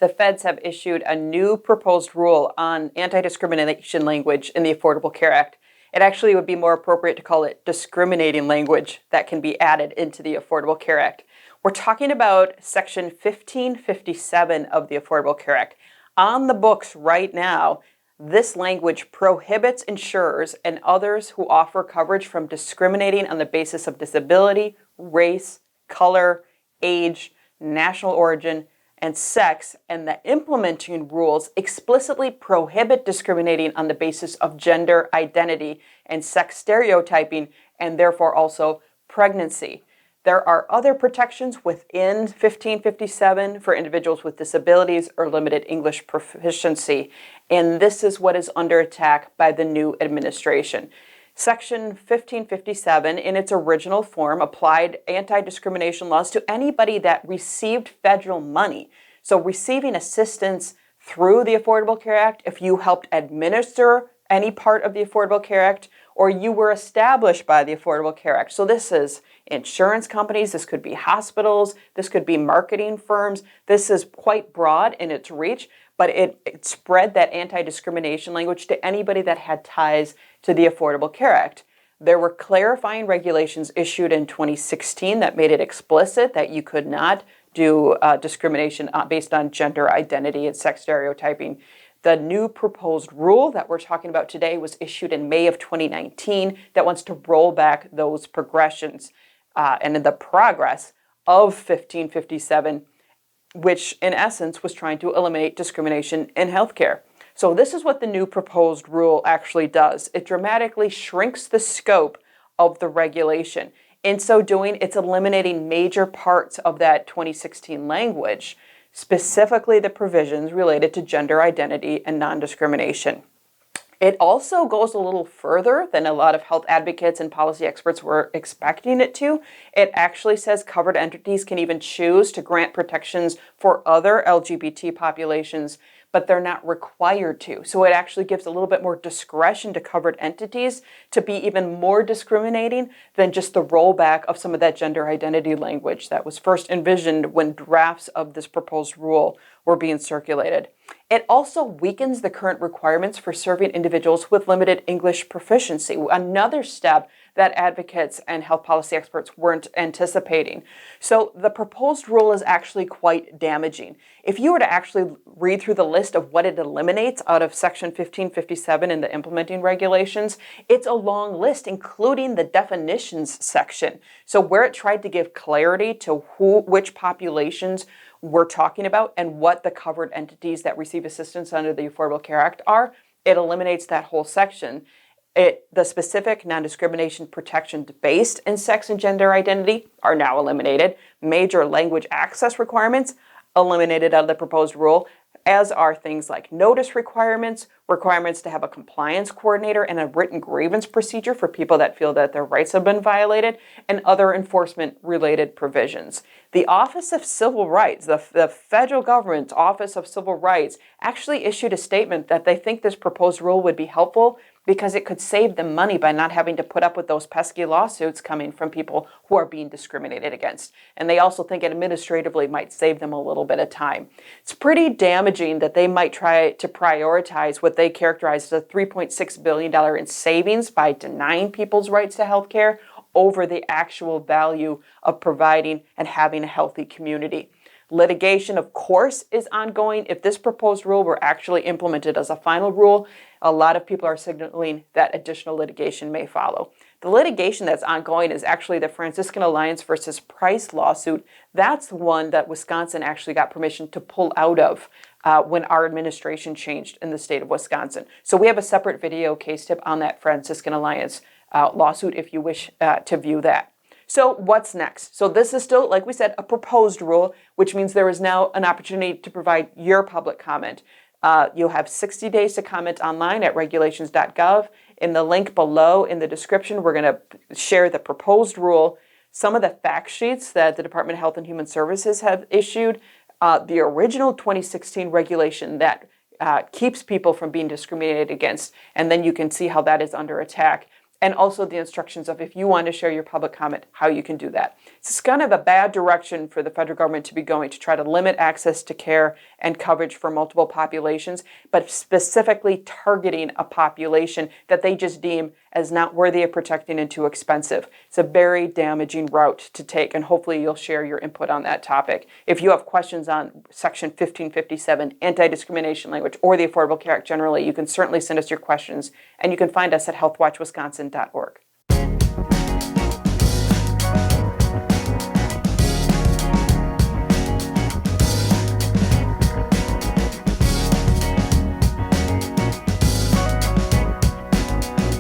the feds have issued a new proposed rule on anti-discrimination language in the Affordable Care Act. It actually would be more appropriate to call it discriminating language that can be added into the Affordable Care Act. We're talking about Section 1557 of the Affordable Care Act. On the books right now, this language prohibits insurers and others who offer coverage from discriminating on the basis of disability, race, color, age, national origin, and sex, and the implementing rules explicitly prohibit discriminating on the basis of gender identity and sex stereotyping, and therefore also pregnancy. There are other protections within 1557 for individuals with disabilities or limited English proficiency, and this is what is under attack by the new administration. Section 1557, in its original form, applied anti-discrimination laws to anybody that received federal money. So receiving assistance through the Affordable Care Act, if you helped administer any part of the Affordable Care Act, or you were established by the Affordable Care Act. So this is insurance companies, this could be hospitals, this could be marketing firms. This is quite broad in its reach, but it spread that anti-discrimination language to anybody that had ties to the Affordable Care Act. There were clarifying regulations issued in 2016 that made it explicit that you could not do discrimination based on gender identity and sex stereotyping. The new proposed rule that we're talking about today was issued in May of 2019 that wants to roll back those progressions and the progress of 1557, which in essence was trying to eliminate discrimination in healthcare. So this is what the new proposed rule actually does. It dramatically shrinks the scope of the regulation. In so doing, it's eliminating major parts of that 2016 language, specifically the provisions related to gender identity and non-discrimination. It also goes a little further than a lot of health advocates and policy experts were expecting it to. It actually says covered entities can even choose to grant protections for other LGBT populations, but they're not required to. So it actually gives a little bit more discretion to covered entities to be even more discriminating than just the rollback of some of that gender identity language that was first envisioned when drafts of this proposed rule were being circulated. It also weakens the current requirements for serving individuals with limited English proficiency, another step that advocates and health policy experts weren't anticipating. So the proposed rule is actually quite damaging. If you were to actually read through the list of what it eliminates out of Section 1557 in the implementing regulations, it's a long list, including the definitions section. So where it tried to give clarity to which populations we're talking about and what the covered entities that receive assistance under the Affordable Care Act are, it eliminates that whole section. The specific non-discrimination protections based in sex and gender identity are now eliminated. Major language access requirements eliminated out of the proposed rule, as are things like notice requirements, requirements to have a compliance coordinator and a written grievance procedure for people that feel that their rights have been violated, and other enforcement-related provisions. The Office of Civil Rights, the federal government's Office of Civil Rights, actually issued a statement that they think this proposed rule would be helpful because it could save them money by not having to put up with those pesky lawsuits coming from people who are being discriminated against. And they also think it administratively might save them a little bit of time. It's pretty damaging that they might try to prioritize what they characterize as a $3.6 billion in savings by denying people's rights to health care over the actual value of providing and having a healthy community. Litigation, of course, is ongoing. If this proposed rule were actually implemented as a final rule, a lot of people are signaling that additional litigation may follow. The litigation that's ongoing is actually the Franciscan Alliance versus Price lawsuit. That's the one that Wisconsin actually got permission to pull out of when our administration changed in the state of Wisconsin. So we have a separate video case tip on that Franciscan Alliance lawsuit if you wish to view that. So what's next? So this is still, like we said, a proposed rule, which means there is now an opportunity to provide your public comment. You'll have 60 days to comment online at regulations.gov. In the link below in the description, we're going to share the proposed rule, some of the fact sheets that the Department of Health and Human Services have issued, the original 2016 regulation that keeps people from being discriminated against, and then you can see how that is under attack. and also the instructions of if you want to share your public comment, how you can do that. It's kind of a bad direction for the federal government to be going, to try to limit access to care and coverage for multiple populations, but specifically targeting a population that they just deem as not worthy of protecting and too expensive. It's a very damaging route to take, and hopefully you'll share your input on that topic. If you have questions on Section 1557, anti-discrimination language, or the Affordable Care Act generally, you can certainly send us your questions, and you can find us at healthwatchwisconsin.org.